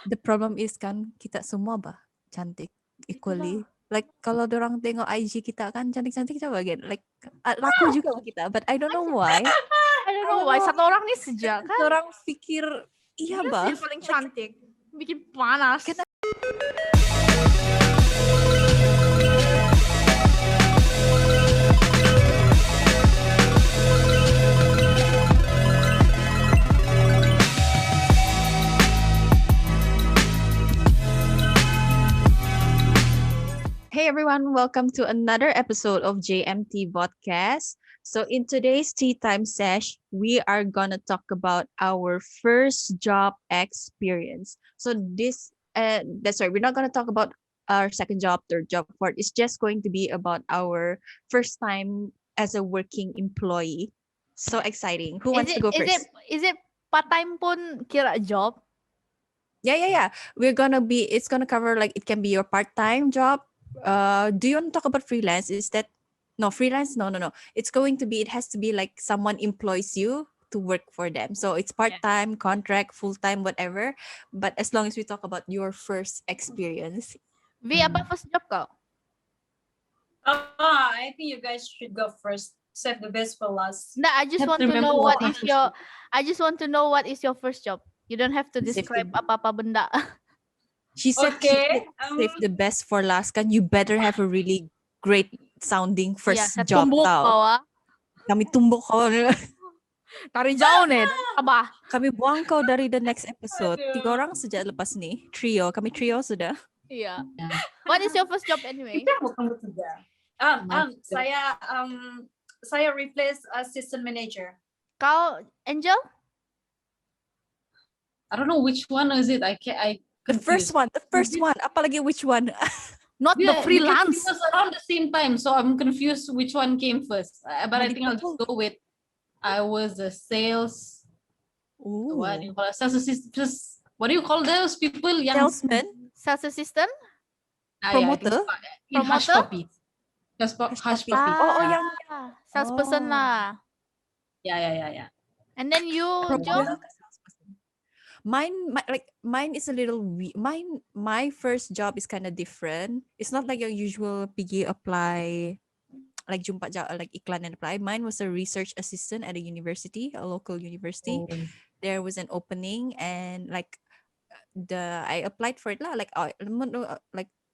the problem is kan kita semua cantik equally. Like kalau orang tengok IG kita kan cantik-cantik coba gitu. Like laku juga sama kita, but I don't know why. I don't know why satu orang nih sejak kan Orang pikir iya dia bah. sih paling cantik, bikin panas. Hey everyone, welcome to another episode of JMT Podcast. So in today's tea time sesh, we are gonna talk about our first job experience. So that's right. We're not gonna talk about our second job, third job, fourth. It's just going to be about our first time as a working employee. So exciting. Who wants to go first? Is it part time pun kira job? Yeah. It's gonna cover like it can be your part-time job. Do you want to talk about freelance? Is that no freelance? No. It has to be like someone employs you to work for them. So it's part-time, contract, full-time, whatever. But as long as we talk about your first experience. Vi, apa first job kau? I think you guys should go first. Save the best for last. No, I just want to know what is your first job. You don't have to describe apa-apa benda. She said save the best for last. Kan you better have a really great sounding first job tau. Kami tumbuk kau. Tarik jauh nih, apa? Kami buang kau dari the next episode. 3 orang sejak lepas ni. Kami trio sudah. Iya. What is your first job anyway? Kita bukan bertiga. Saya replace assistant manager. Kau Angel? I don't know which one is it. The first one. Apalagi which one? Not the freelance. Because around the same time, so I'm confused which one came first. But I think I'll just go with. I was a sales. Ooh. What do you call it? Sales assistant. What do you call those people? Salesman. Sales assistant. Promoter. In Hush Puppy. Hush Puppy. Oh, yang salesperson lah. Yeah. And then you, Jo? Mine is a little weird. My first job is kind of different. It's not like your usual pergi apply, like jumpa like iklan and apply. Mine was a research assistant at a local university. Oh. There was an opening and like I applied for it lah. Like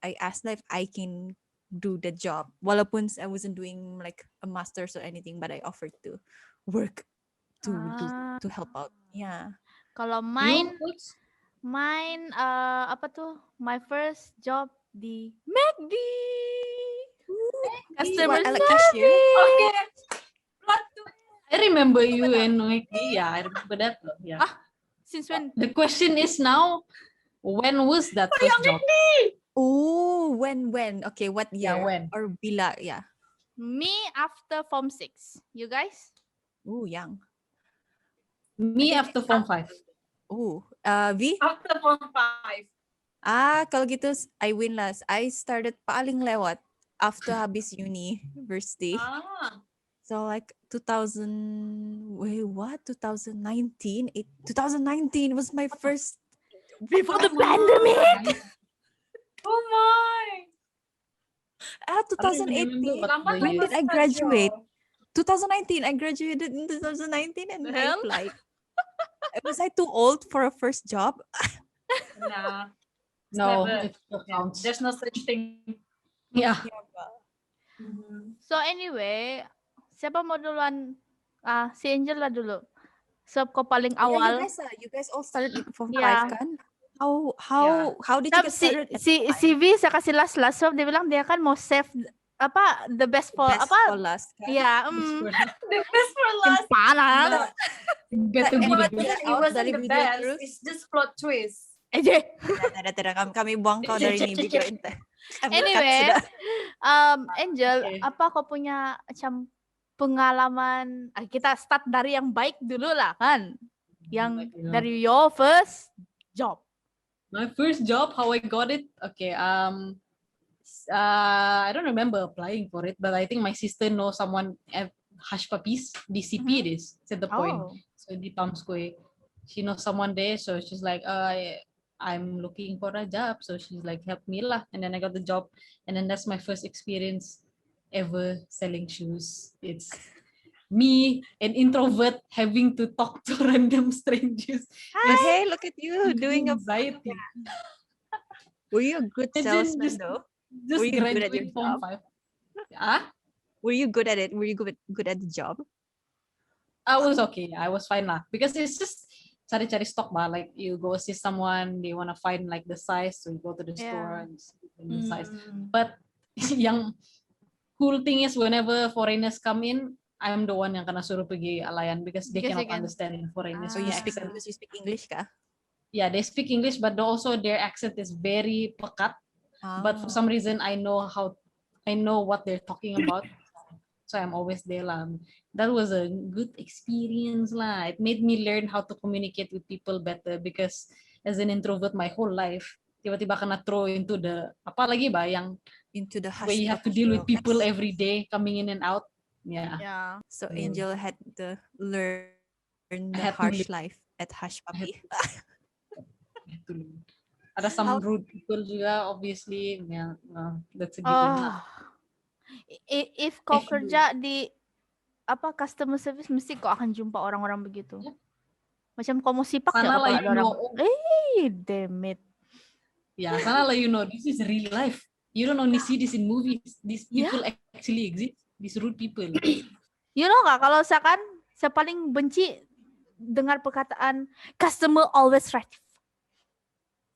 I asked if I can do the job. Walaupun I wasn't doing like a master's or anything, but I offered to work to help out. Yeah. Kalau mine apa tuh? My first job di McD. Customer service. Okay. I remember you in McD. Yeah, I remember that. Yeah. Since when? The question is now, when was that first job? Oh, when? Okay, what year? Yeah, when? Or bila, yeah. Me after Form 6. You guys? Oh, young. Me after Form 5. Oh, V? After Form 5. Kalau gitu I win last. I started paling lewat after habis university. So like 2019 was my first before the pandemic. Oh my. 2018. When did I graduate? 2019. I graduated in 2019 and I applied. Was I too old for a first job? Nah. No, Never. it still counts. There's no such thing. Yeah. So anyway, siapa mau duluan? Si Angel lah dulu. Sebab kau paling awal. You guys all started from 5 Yeah. kan? How did you get started? Si V saya kasih last sebab dia bilang dia kan mau save the best for last kan? Yeah, The best for last. panas. Better be the best. It wasn't the best. It's just plot twist. Tidak, kami buang kau dari ini video ini. Anyway, Angel, Okay. apa kau punya macam pengalaman? Kita start dari yang baik dulu lah kan, yang dari your first job. My first job, how I got it? Okay. I don't remember applying for it, but I think my sister knows someone at Hush Puppies. DCP it is. It's at the point. Oh. So di Palm Square. She knows someone there, so she's like, I'm looking for a job. So she's like, help me lah. And then I got the job. And then that's my first experience ever selling shoes. It's me, an introvert, having to talk to random strangers. But It's hey, look at you doing a. anxiety. Were you a good And then salesman though? just Were you good at your graduate form job? 5. Ah, Were you good at it? Were you good at the job? I was okay. I was fine lah. Because it's just cari-cari stock bah. Like you go see someone, they want to find like the size. So you go to the store Yeah. and see the size. Mm. But yang cool thing is whenever foreigners come in, I'm the one yang kena suruh pergi Alayan because they Because cannot you can- understand foreigners. So you Ah. speak accent. because you speak English, kah? Yeah, they speak English, but also their accent is very pekat. But for Ah. some reason, I know what they're talking about. So I'm always there lah. That was a good experience lah. It made me learn how to communicate with people better because as an introvert my whole life, tiba-tiba kena throw into the apa lagi bah yang Into the hush where you have to puppy deal with world. people every day coming in and out. Yeah. Yeah. So Mm. Angel had to learn the had to harsh live. life at Hush I had Puppy. Ada some How- rude people juga obviously. Yeah, that's a given lah. If kau If you- kerja di apa customer service mesti kau akan jumpa orang-orang begitu. Yep. Macam kau mau sipak Sana ya lah kalau you ada orang. know. Damn it. Yeah, sana lah you know this is real life. You don't only see this in movies. These Yeah. people actually exist. These rude people. You know nggak kalau saya paling benci dengar perkataan customer always right.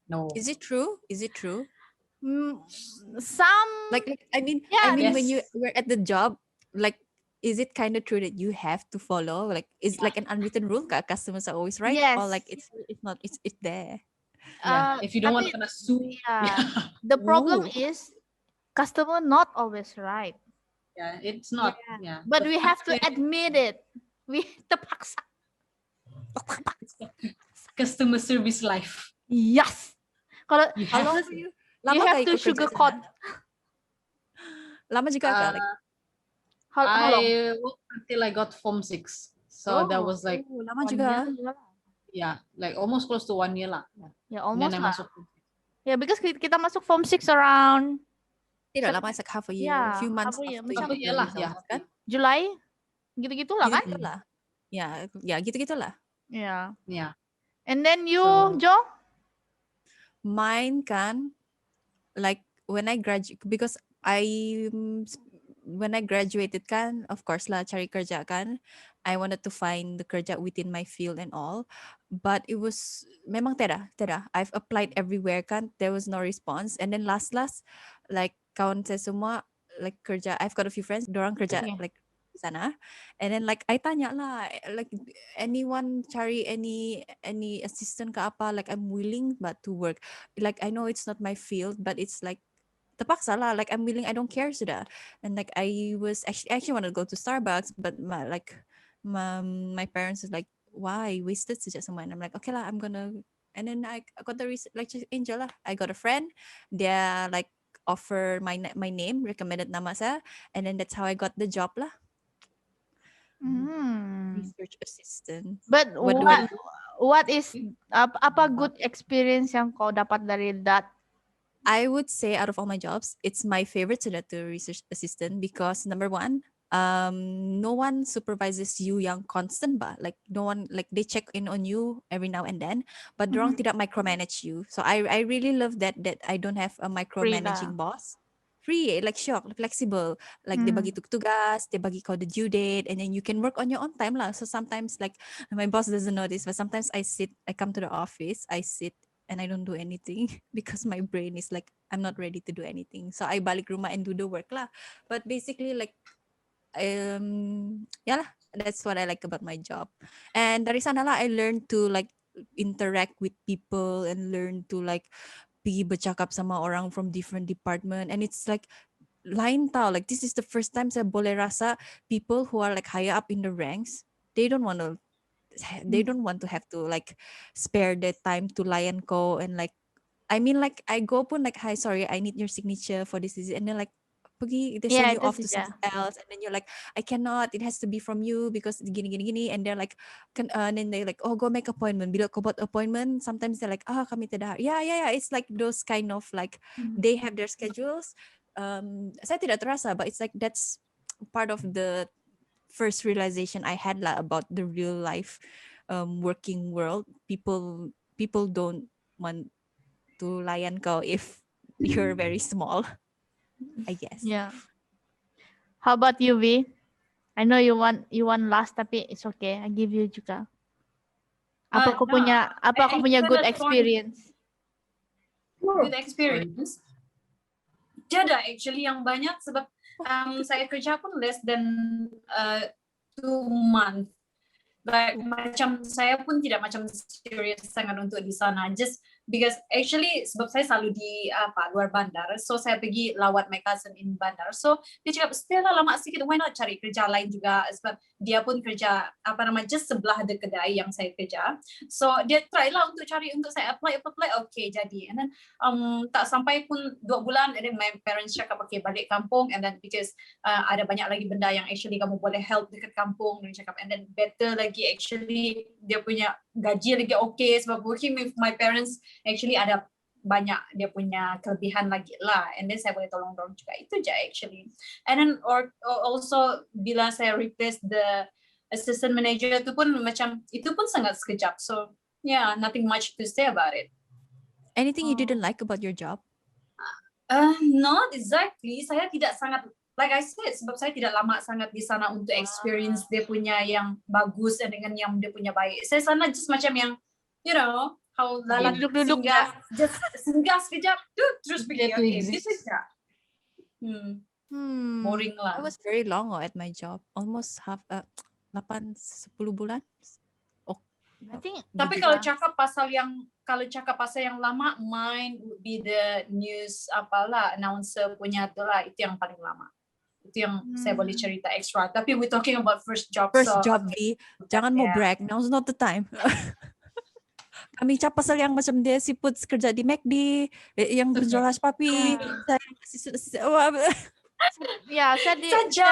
No. Is it true? Is it true? Some Like I mean, Yeah, when you yes. were at the job, like, is it kind of true that you have to follow? Like, is like an unwritten rule? Kah? Customers are always right, or like Yes. it's not? It's there. Yeah. If you don't want to tapi kena sue, yeah, the problem Ooh. is customer not always right. yeah, it's not. Yeah. But we have to Terpaksa admit it. We terpaksa. customer service life. Yes. Kalau You How have long to. were you? you Lama have kah to ikut kerja sugarcoat. sana? Lama juga kah? Like, How long? I worked until I got form 6. So that was like oh, lama 1 juga. year. Yeah, like almost close to 1 year lah. Yeah. Ya And then almost I lah. masuk. Ya because kita masuk form 6 around Tidak lama, it's like half a year, Yeah, few months half a year. after Macam- you Half a year lah, results, yeah. kan? July. Gitu-gitulah kan? Gitu-gitulah. Ya, gitu-gitulah. Ya. Yeah. And then you, So- Jo? Mine kan, like when I graduate, because when I graduated kan, of course lah cari kerja kan. I wanted to find the kerja within my field and all, but it was memang tidak. I've applied everywhere kan, there was no response. And then last like kawan saya semua like kerja. I've got a few friends, dorang kerja Okay. like di sana. And then like I tanya lah, like anyone cari any assistant ke apa, like I'm willing but to work. Like I know it's not my field, but it's like terpaksa lah, like I'm willing, I don't care sudah. And like I was actually wanted to go to Starbucks, but my parents is like, why wasted saja semua. And I'm like, okay lah, I'm gonna. And then I got the like Angel lah. I got a friend, they like offer my name, recommended nama saya, and then that's how I got the job lah. Research assistant. But What do I what is apa good experience yang kau dapat dari that? I would say out of all my jobs, it's my favorite to research assistant because number one, no one supervises you yang constant ba. Like no one, like they check in on you every now and then, but dorang tidak micromanage you. So I really love that I don't have a micromanaging boss. Free, like shock, flexible. Like they bagi tugas, they bagi kau the due date, and then you can work on your own time lah. So sometimes like my boss doesn't know this, but sometimes I come to the office, I sit and I don't do anything because my brain is like I'm not ready to do anything. So I balik rumah and do the work lah. But basically like yeah lah, that's what I like about my job. And dari sana lah I learned to like interact with people and learn to like pergi bercakap sama orang from different department, and it's like lain tau, like this is the first time saya boleh rasa people who are like higher up in the ranks, they don't want to have to like spare their time to layan ko, and like I mean like I go pun like, hi, sorry, I need your signature for this, and then like pergi, they Yeah, send you itu off to sih, Ja. somewhere else, and then you're like, I cannot, it has to be from you because gini, and they're like, and then they like, oh, go make appointment. Bila kau buat appointment, sometimes they're like, kami tidak. Yeah, it's like those kind of like, they have their schedules. Saya tidak terasa, but it's like that's part of the first realization I had lah about the real life working world. People don't want to layan kau if you're very small, I guess. Yeah. How about you, V? I know you want last, tapi it's okay. I give you juga. Apa kau No, punya I good kinda experience? good experience. Tiada actually yang banyak sebab saya kerja pun less than 2 months. Like macam saya pun tidak macam serious sangat untuk di sana, just because actually sebab saya selalu di luar bandar, so saya pergi lawat my cousin in bandar, so dia cakap Stella lama sikit, why not cari kerja lain juga, sebab dia pun kerja just sebelah the kedai yang saya kerja, so dia try lah untuk cari untuk saya apply, okay jadi, and then tak sampai pun 2 bulan, and then my parents cakap okay balik kampung, and then because ada banyak lagi benda yang actually kamu boleh help dekat kampung, dan cakap, and then better lagi actually dia punya gaji lagi okay, sebab working with my parents actually ada banyak dia punya kelebihan lagi lah, and then saya boleh tolong dorang juga, itu je actually. And then also bila saya replace the assistant manager itu pun macam itu pun sangat sekejap, so yeah, nothing much to say about it. Anything you didn't like about your job? Not exactly, saya tidak sangat, like I said, sebab saya tidak lama sangat di sana untuk experience dia punya yang bagus dan dengan yang dia punya baik. Saya sana just macam yang, you know, how lalat Duduk-duduk singgah sekejap, terus pergi. Get to Okay, exist. gitu je. Boring I lah. was very long at my job, almost 8-10 bulan. I think. Tapi kalau cakap pasal yang lama, mine would be the news announcer punya tu lah, itu yang paling lama. Itu yang saya boleh cerita extra. Tapi we talking about first job. First so, job, V. Jangan mau brag. Now's not the time. Kami cap pasal yang macam dia siput kerja di McD, yang berjual hash papi. Ya, saya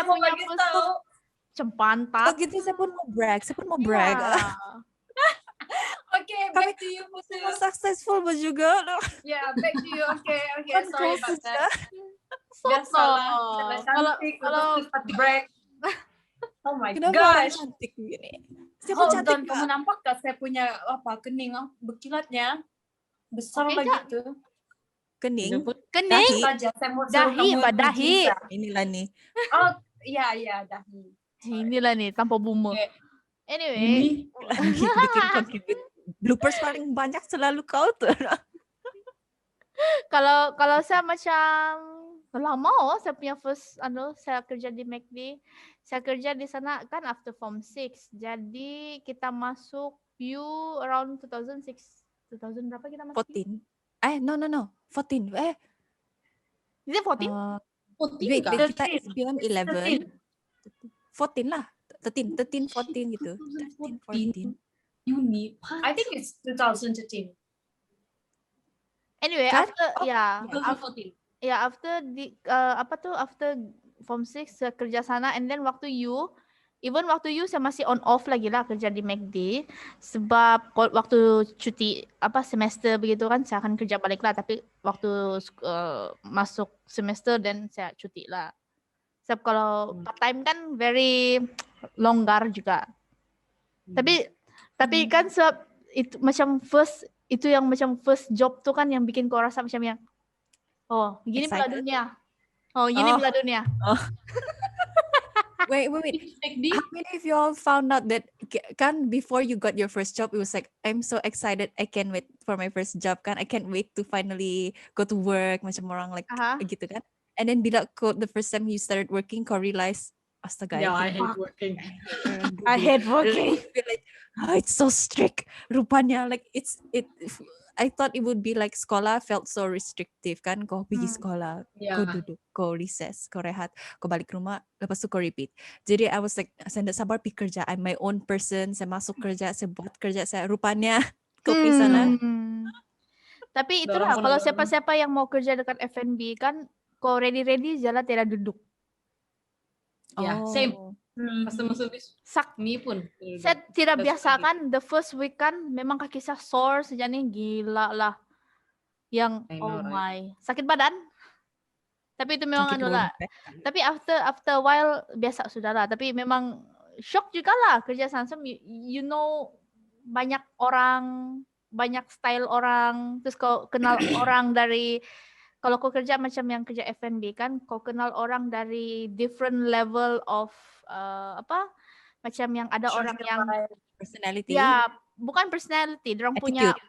punya first tuh cempantat. Oh gitu, saya pun mau brag. Yeah. Okay, back to you, Putu. Successful juga. Yeah, back to you. Okay, Kan sorry about close that. Soto. Biasalah, cantik, kalau lepas tu break. Oh my Kenapa gosh. cantik gini? Saya pun Hold cantik on, kamu nampak tak saya punya kening berkilatnya? Besar Okay, lagi tu. kening. Kening, Saja, saya mau dahi, suruh kamu Mbak, dahi. pergi. Inilah nih. Oh, ya, dahi. Inilah nih tanpa bumbu. Okay. Anyway, Bikin contribute. Bloopers paling banyak selalu kau tuh. kalau saya macam lama saya punya first saya kerja di McD. Saya kerja di sana kan after form 6. Jadi kita masuk U around 2006. 2000 berapa kita masuk? 14. No. 14. Is it 14? Wait, kah? kita SPM 11. 14 lah. 13, 14 gitu. 13, 14. Uni. I think it's 2013. Anyway, Kan? after after after form 6 saya kerja sana, and then waktu U saya masih on off lagi lah kerja di McD, sebab waktu cuti semester begitu kan saya akan kerja balik lah, tapi waktu masuk semester dan saya cuti lah. Sebab kalau part time kan very longgar juga. Tapi kan sebab itu macam first job tuh kan yang bikin kau rasa macam yang gini pula Excited. dunia. Gini pula dunia. Wait. How many of you all found out that kan before you got your first job, it was like, I'm so excited, I can't wait for my first job kan, I can't wait to finally go to work, macam orang like gitu kan. And then bila the first time you started working, kau realize, astaga, Yeah, I hate working. I hate working. I feel like, it's so strict. Rupanya like I thought it would be like sekolah felt so restrictive kan. Kau pergi sekolah, kau Yeah. duduk, kau recess, kau rehat, kau balik rumah, lepas tu kau repeat. Jadi I was like, saya tak sabar pergi kerja. I'm my own person. Saya masuk kerja, saya buat kerja saya. Rupanya kau pergi sana. Tapi itulah Dorang kalau pun- siapa-siapa yang mau kerja dekat F&B kan kau ready je lah tidak duduk. Yeah, same. Oh. Customer service Sak, me pun. saya tidak That's biasa what I kan the first week kan memang kaki saya sore sejak ini gila lah. Yang I oh know, right? my, sakit badan. Tapi itu memang Sakit anu lower lah. back. Tapi after a while biasa sudah lah. Tapi memang shock juga lah kerja Sansum. You know banyak orang, banyak style orang. Terus kau kenal orang dari kalau kau kerja macam yang kerja F&B kan, kau kenal orang dari different level of apa? Macam yang ada orang yang Personality. ya bukan personality, dorang punya Attitude.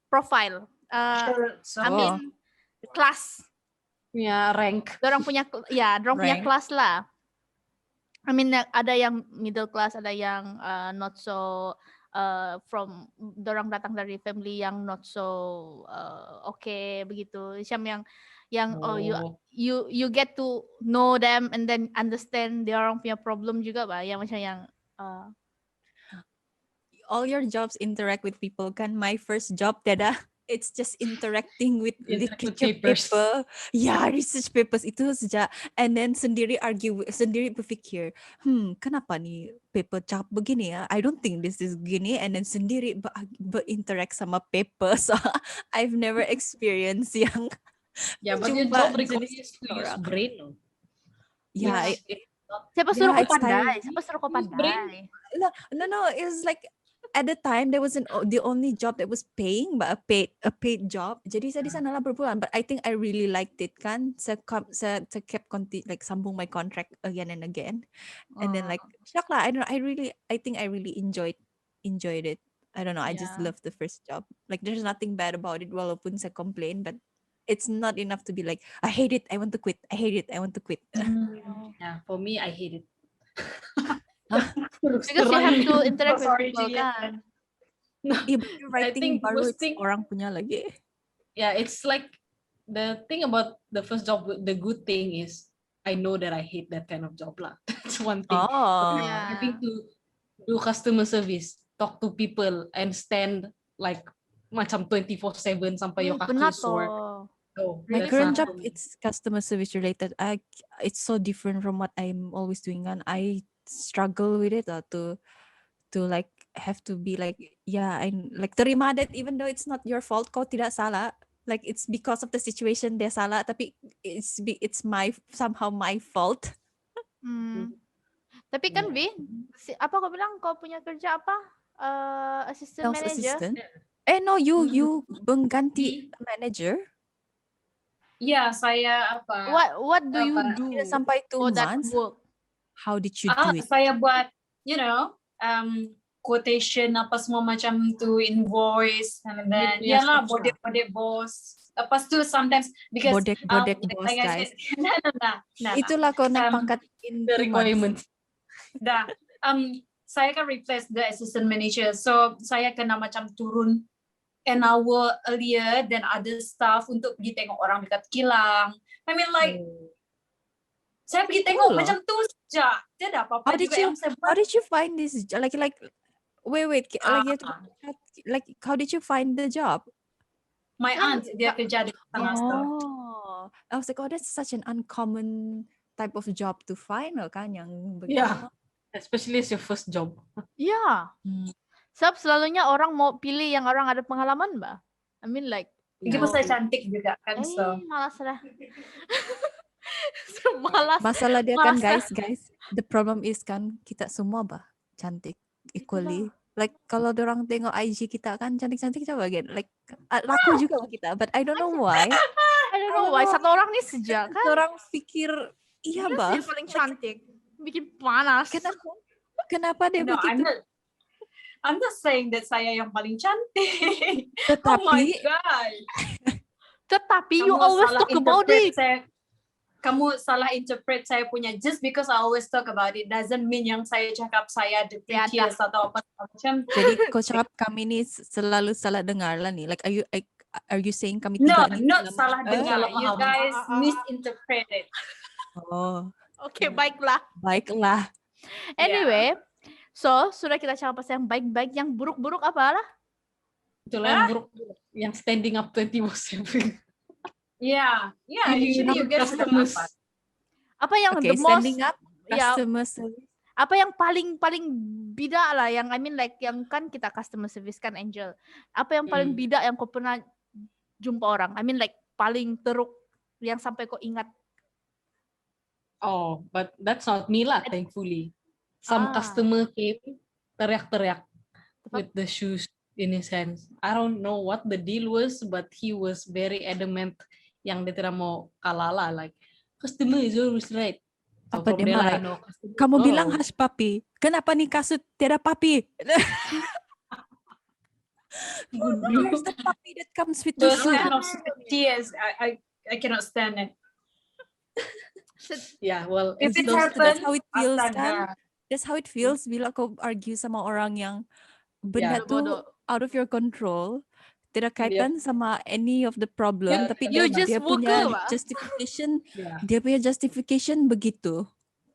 profile. So, I mean class. Punya rank. Dorang punya dorang punya Rank. kelas lah. I mean ada yang middle class, ada yang not so from dorang datang dari family yang not so okay begitu. Macam yang you get to know them and then understand dia orang punya problem juga bah. Yang macam yang All your jobs interact with people kan. My first job Dada, it's just interacting with Interact with literature papers. paper. Ya, research papers itu saja. And then sendiri argue, sendiri berfikir, kenapa nih paper cakap begini ya? I don't think this is gini. And then sendiri berinteract sama paper. So I've never experienced yang Yeah, but your jumpa job requires jenis to use orang. brain. No? Yeah, siapa suruh kau it's pandai? tiring. Siapa suruh kau Use brain. pandai? No. It was like at the time there wasn't the only job that was paying, but a paid job. Jadi saya di sana lah berbulan. But I think I really liked it kan. Saya kept like sambung my contract again and again. And then like shock lah. I think I really enjoyed it. I don't know. I just Yeah. loved the first job. Like there's nothing bad about it. Walaupun saya complain, but it's not enough to be like I hate it. I want to quit. I hate it. I want to quit. Yeah, for me, I hate it. Because you have to interact with Sorry, people Gia. kan. Iya, but you're writing think baru worst it's thing- orang punya lagi. Yeah, it's like the thing about the first job. The good thing is I know that I hate that kind of job lah. That's one thing. Oh. Yeah. Having to do customer service, talk to people, and stand like macam 24/7 sampai your kaki Penat sore. toh. No, My that's current not job, for me. it's customer service related. It's so different from what I'm always doing, and I struggle with it to like have to be like, yeah, I like terima that even though it's not your fault, kau tidak salah. Like it's because of the situation dia salah, tapi it's somehow my fault. Tapi kan Vi, apa kau bilang kau punya kerja apa? Assistant Sales manager. assistant. No, you mengganti manager. Ya, saya apa? What do you Apa? do Tidak sampai 2 for that months. work? How did you do it? Saya buat, quotation apa semua macam tu, invoice, and then Punya lah stuff lah. bodek boss. Lepas tu sometimes because Bodek boss, like I guys. said, nah. Itulah kau naik Um, pangkat in The 2 months. requirement. Dah. Saya kan replace the assistant manager, so saya kena macam turun an hour earlier than other staff untuk pergi tengok orang dekat kilang. I mean like saya pergi tengok Oh, macam tu saja. Tidak apa-apa How did juga you yang saya How buat. did you find this like wait like you have to, like how did you find the job? My aunt dia kerja di sana. Oh, I was like, oh, that's such an uncommon type of job to find kan yang Yeah. Especially as your first job. Ya. Sebab selalunya orang mau pilih yang orang ada pengalaman, Mbak. I mean like, Meskipun saya cantik juga kan, so. malas lah. Malas. Masalah dia kan Malas guys, the problem is kan kita semua cantik equally. Like kalau orang tengok IG kita kan cantik-cantik coba gitu. Like laku juga sama kita, but I don't know why. I don't know why. Satu orang nih sejak kan. Orang pikir iya bah. Yang paling cantik. Bikin panas. Kenapa dia No, begitu? I'm not saying that saya yang paling cantik. Oh my Tetapi god. Tetapi you always salah talk about interpret it. Kamu salah interpret saya punya. Just because I always talk about it doesn't mean yang saya cakap saya the prettiest atau apa macam. jadi kau cakap kami ni selalu salah dengar lah nih. Like are you saying kami No, tiga ni not salah dengar. salah You paham. guys misinterpret it. Oh, Oke, baiklah. baiklah. Anyway, so sudah kita cakap pasal yang baik-baik, yang buruk-buruk apa lah? Itulah yang buruk, yang standing up 24/7. Yeah, actually you get customers. Apa yang Okay, the most sending up ya customer service. apa yang paling bida lah yang I mean like yang kan kita customer service kan Angel. Apa yang paling bida yang kau pernah jumpa orang? I mean like paling teruk yang sampai kau ingat. Oh, but that's not me lah, thankfully. Some customer came teriak-teriak with the shoes in his hands. I don't know what the deal was, but he was very adamant yang dia tidak mau kalah lah, like customer is always right. So Apa from dia there marah? I know customer Kamu is bilang wrong. hush papi. Kenapa nih kasut tidak papi? Where's the puppy that comes with the those shoe? kind of tears. I cannot stand it. Yeah, well, If it's it those happens, That's how it feels kan? astaga. That's how it feels bila kau argue sama orang yang benda Yeah. tuh Bodoh. out of your control, tidak kaitan sama any of the problem, tapi You dia just punya vocal, Pak. justification, Yeah. dia punya justification begitu.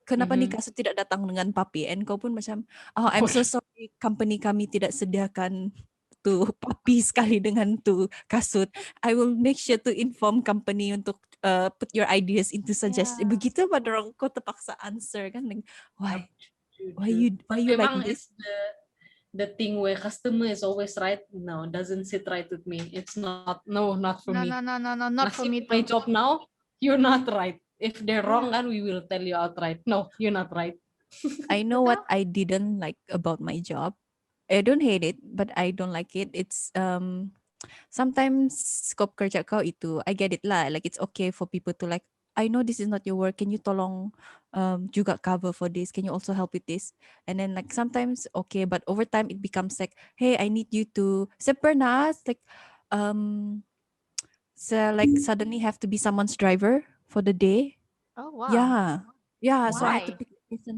Kenapa nih Mhm. kasut tidak datang dengan papi? And kau pun macam, oh I'm so sorry, company kami tidak sediakan tuh papi sekali dengan tuh kasut. I will make sure to inform company untuk put your ideas into suggestion. Yeah. Begitu pada orang kau terpaksa answer kan, like, why But you like memang this? it's the thing where customer is always right. No, doesn't sit right with me. It's not for No, me. no, not for me My too. job now, you're not right. If they're wrong, then we will tell you outright. No, you're not right. I know what I didn't like about my job. I don't hate it, but I don't like it. It's sometimes scope kerja kau itu, I get it lah. Like it's okay for people to like, I know this is not your work. Can you tolong juga cover for this? Can you also help with this? And then like sometimes okay, but over time it becomes like, hey, I need you to. Pernah like like suddenly have to be someone's driver for the day. Oh wow. Yeah. So I had to Why? pick a person.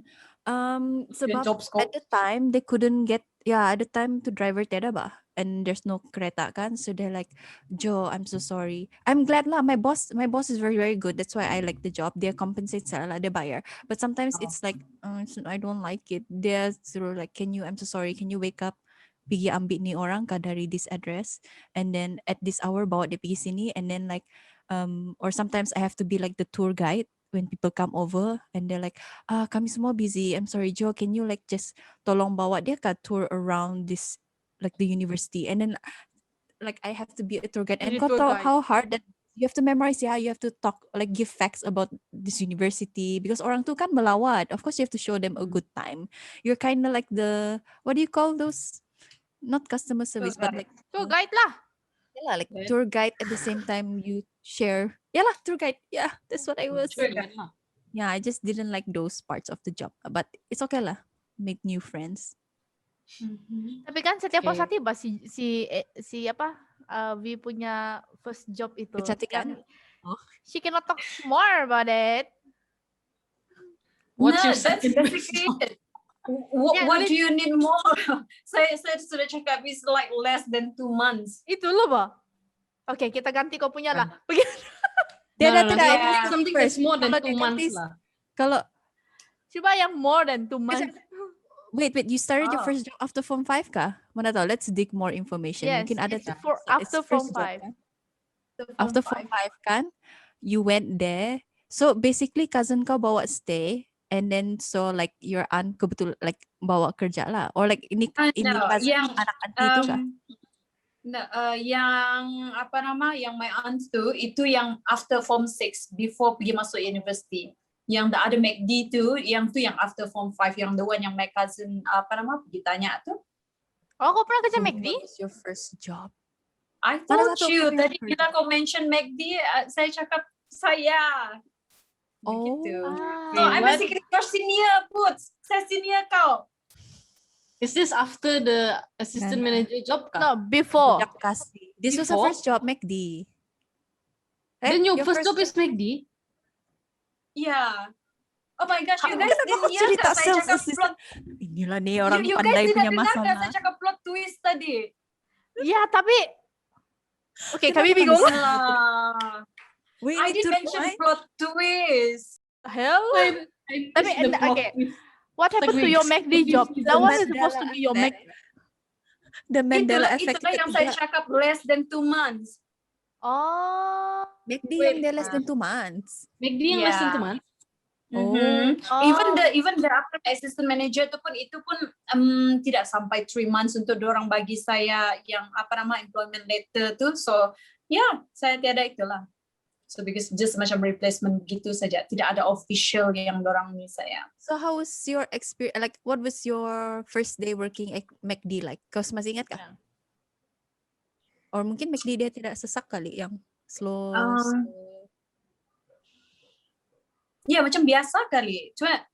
Your Sebab job scope. at the time they couldn't get at the time to driver tiada bah, and there's no kereta kan, so they're like, Joe, I'm so sorry. I'm glad lah. My boss is very very good. That's why I like the job. They compensate saya lah, they buyer. But sometimes it's like I don't like it. They're sort of like, I'm so sorry. Can you wake up? Pergi ambil ni orang kah dari this address, and then at this hour bawa dia pergi sini, and then like or sometimes I have to be like the tour guide when people come over and they're like, kami semua busy. I'm sorry, Joe, can you like just tolong bawa dia ke tour around this like the university, and then like I have to be a tour guide, and Jadi kau tour tahu guide. how hard that you have to memorize. You have to talk, like give facts about this university, because orang tu kan melawat. Of course you have to show them a good time. You're kind of like the, what do you call those, not customer service, but like Tour guide lah. like tour guide. At the same time you share, tour guide. Yeah, that's what I was. Yeah, I just didn't like those parts of the job, but it's okay lah. Make new friends. Tapi kan setiap Okay. positif si apa V punya first job itu. Kecantikan? yang Oh. She cannot talk more about it. What's No, your that's second basically it. Yeah, What do you need more? saya sudah cakap is like less than 2 months. Itu loh, Ba. Oke, kita ganti kau punya lah. Tidak. Yeah. Something that's more than Kalau 2 months diganti- lah. Kalau Coba yang more than 2 months. wait, you started your Oh. first job after Form 5 kah? Mana tahu, let's dig more information. Yes, Mungkin ada it's tuh. for So it's after first Form job 5. kan? After Form 5 kan, you went there. So basically cousin kau bawa stay, and then so like your aunt kebetul like bawa kerja lah, or like ini No, cousin yang anak auntie itu kah? yang apa nama yang my aunt tu itu yang after Form 6 before pergi masuk university. Yang the other MACD tu yang after Form 5, yang the one yang my cousin apa nama pergi tanya tu. Oh, kau pernah kerja So McD? what was your first job? I Mana told satu you kau tadi yang bila kau mention MACD, saya cakap saya. Oh. Begitu. Ah. So I'm What? basically your senior, Puts. Saya senior kau. Is this after the assistant Nah. manager job kah? No, before. Budak kasih. This was her Before? first job, McD. Then your first job is McD? Yeah. Oh my gosh, you guys Kenapa didn't kau hear cerita kan saya sales cakap assistant? plot. Inilah nih orang You guys pandai tidak punya dengar kan masalah. saya cakap plot twist tadi? Ya, tapi Oke, kami bingung. Salah. We I need did to mention find. plot twist. Hell. I Tapi, missed the plot okay. twist. What happened to your McD job? That was supposed to be your Mac. The Mandela Itulah effect yang saya ketiga. cakap less than 2 months. Oh. McD Wait, yang dia less than 2 months. McD yang less than Yeah. 2 months. Mhm. Oh. Even the assistant manager itu pun tidak sampai 3 months untuk dorang bagi saya yang employment letter tuh. So saya tiada itulah. So because just macam replacement gitu saja, tidak ada official yang dorang ni saya. So how was your experience? Like, what was your first day working at McD like? Kau masih ingat kah? Yeah. Or mungkin McD dia tidak sesak kali, yang slow. Ya macam biasa kali. Cuma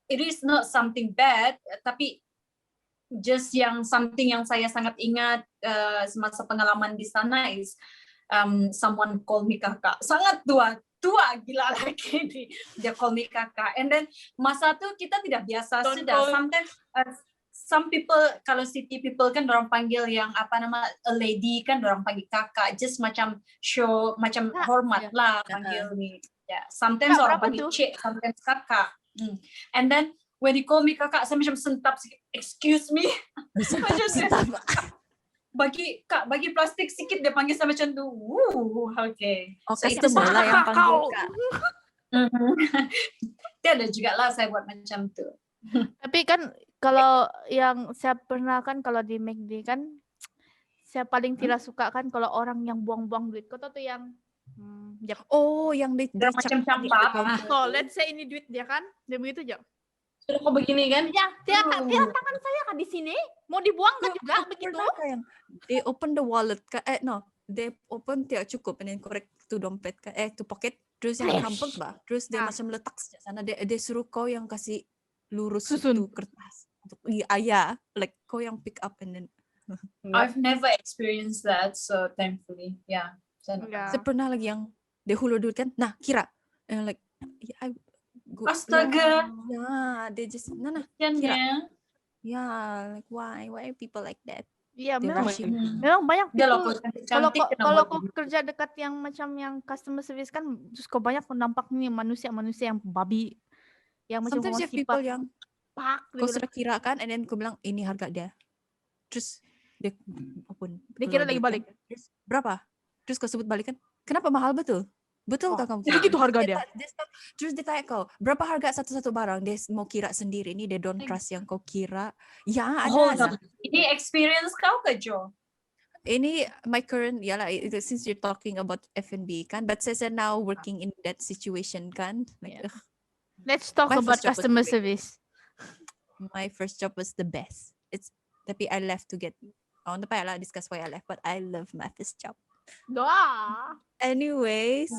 it is not something bad, tapi just yang something yang saya sangat ingat semasa pengalaman di sana is someone call me kakak. Sangat tua gila lagi nih. Dia call me kakak. And then masa tu kita tidak biasa Don't sudah. call. Sometimes some people, kalau city people kan dorang panggil yang a lady kan dorang panggil kakak, just macam show macam Kak, hormat ya. lah panggil ni. Ya, sometimes Kak, orang berapa panggil tuh? cik, sometimes kakak. And then when he call me kakak, saya macam sentap sikit, excuse me. Sentap. Bagi plastik sikit dia panggil saya macam tu. Okay. Oh, So, itu customer lah yang kakak panggil kau. kak. Tiada juga lah saya buat macam tu. Tapi kan kalau yang saya pernah kan kalau di McD kan saya paling tidak suka kan kalau orang yang buang-buang duit. Kau tahu tuh yang jap. Oh, yang dia Dia macam campak. Oh, let's say ini duit dia kan. Dia begitu aja. Sudah kok begini kan? Ya, dia tangan saya kan di sini. Mau dibuang kan juga begitu. Pernah kah yang they open the wallet kah? They open tidak cukup, and then korek tu dompet kah? Tu pocket. Terus yang hampers bah. Terus dia macam letak sejak sana. Dia suruh kau yang kasih lurus Susun. itu kertas. Iya, like kau yang pick up and then. I've never experienced that, so thankfully, yeah. Enggak. Saya pernah lagi yang dia hulur duit kan. Nah, kira. And like, yeah, Astaga. Yeah, they just kira. Kira. Yeah, like why are people like that? Iya, They memang rushing. memang banyak Dia loh people. cantik Kalau kau kerja dekat yang macam yang customer service kan, terus kau banyak nampak nih manusia yang babi, yang macam Sometimes you have people yang pak. kau sudah kira kan, and then kau bilang ini harga dia. Terus dia open. Dia kira keluar lagi duit balik. kan. Terus berapa? Terus kau sebut balik kan? Kenapa mahal betul? Betul kah kamu? Begitu harga dia. Terus dia tanya kau, berapa harga satu-satu barang? Dia mau kira sendiri. Ini dia don't trust yang kau kira. Ya, ada. Ini experience kau ke, Jo? Ini my current, since you're talking about F&B kan, but saya now working in that situation kan. Like, Yeah. Let's talk My about first job was customer great. service. My first job was the best. Tapi I left to get, on the lah discuss why I left, but I love my first job. Doa. Anyways,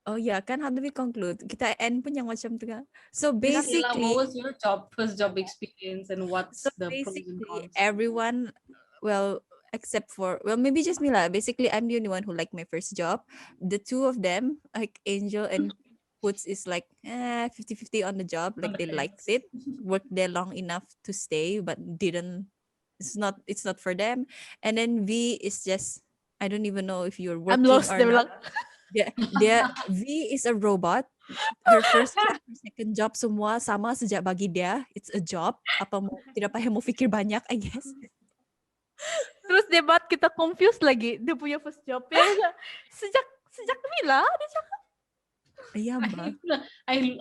oh ya kan, how do we conclude? Kita end pun yang macam tu kan. So What basically, was your first job experience, and what's the pros and cons? everyone, well, except for, maybe just me lah. Basically, I'm the only one who liked my first job. The two of them, like Angel and Puts, is like 50-50 on the job. Like they liked it, worked there long enough to stay, but didn't. It's not for them. And then V is just, I don't even know if you're working I'm lost. or Dia not. bilang. V is a robot. Her first job, her second job semua sama sejak bagi dia. It's a job. Tidak payah mau fikir banyak, I guess. Terus dia buat kita confused lagi. Dia punya first job. Sejak bila dia cakap. Iya, Mbak.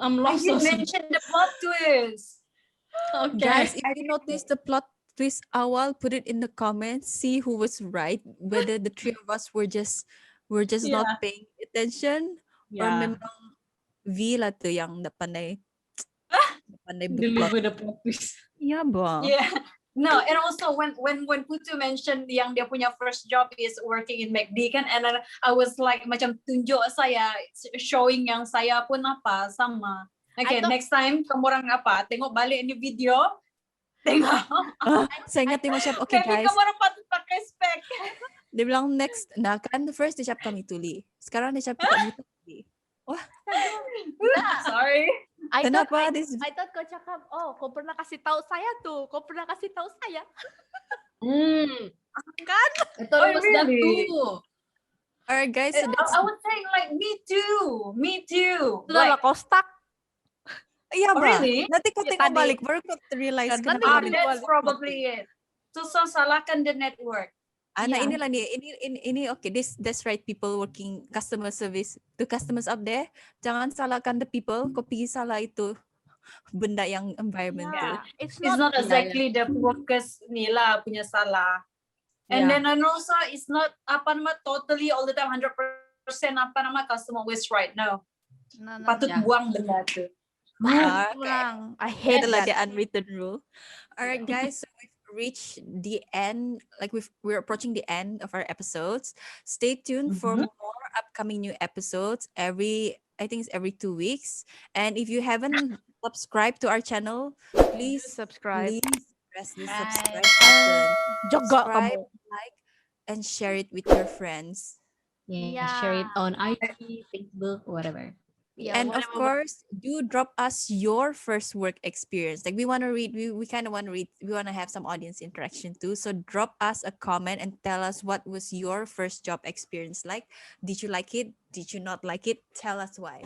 I'm I lost. did Also. mention the plot twist. Okay. Guys, if you notice the plot twist awal, put it in the comments. See who was right. Whether the three of us were just not paying attention, or memang V lah tu yang pandai deliver the plot twist. Iya, Bang. Yeah. No, and also when Putu mentioned yang dia punya first job is working in McD kan, and then I was like macam tunjuk saya, showing yang saya pun apa sama. Okay, next time kamu orang apa, tengok balik ini video, tengok. Saya ingat dia macam, okay Maybe guys, kamu orang patut pakai spek. dia bilang next, nah kan the first dia cap kami tuli. Sekarang dia cap kita buta tuli. Sorry. I Kenapa? thought kau cakap, oh kau pernah kasih tahu saya tuh. Kau pernah kasih tahu saya. Kan? I thought it was that really? too. Alright guys, so I was saying like me too. Sudah lah Like, kau stuck. iya, Oh, Bang. really? Nanti kau Ya, tengok tadi. balik baru kau realize Kan, nanti kenapa. balik. that's probably it. So salahkan the network. Ana Yeah. inilah nih, ini oke, that's right, people working customer service, to customers up there, jangan salahkan the people, kau pergi salah itu benda yang environmental. Yeah. It's It's not not exactly the workers ni lah punya salah. Yeah. And then and also it's not apa nama totally all the time 100% apa nama customer waste right now. no. Patut Yeah. buang benda tu. Okay. Pulang. I hate Itulah the that. unwritten rule. All right, guys. So we've reached the end. Like we're approaching the end of our episodes. Stay tuned for more upcoming new episodes. I think it's every 2 weeks. And if you haven't subscribed to our channel, please Subscribe. press the Right. subscribe button. Jaga Subscribe, kamu. like, and share it with your friends. Yeah, share it Yeah. on IG, Facebook, whatever. Yeah, And of whatever. course, do drop us your first work experience. Like we want to read, we kind of want to read, we want to have some audience interaction too. So drop us a comment and tell us what was your first job experience like. Did you like it? Did you not like it? Tell us why.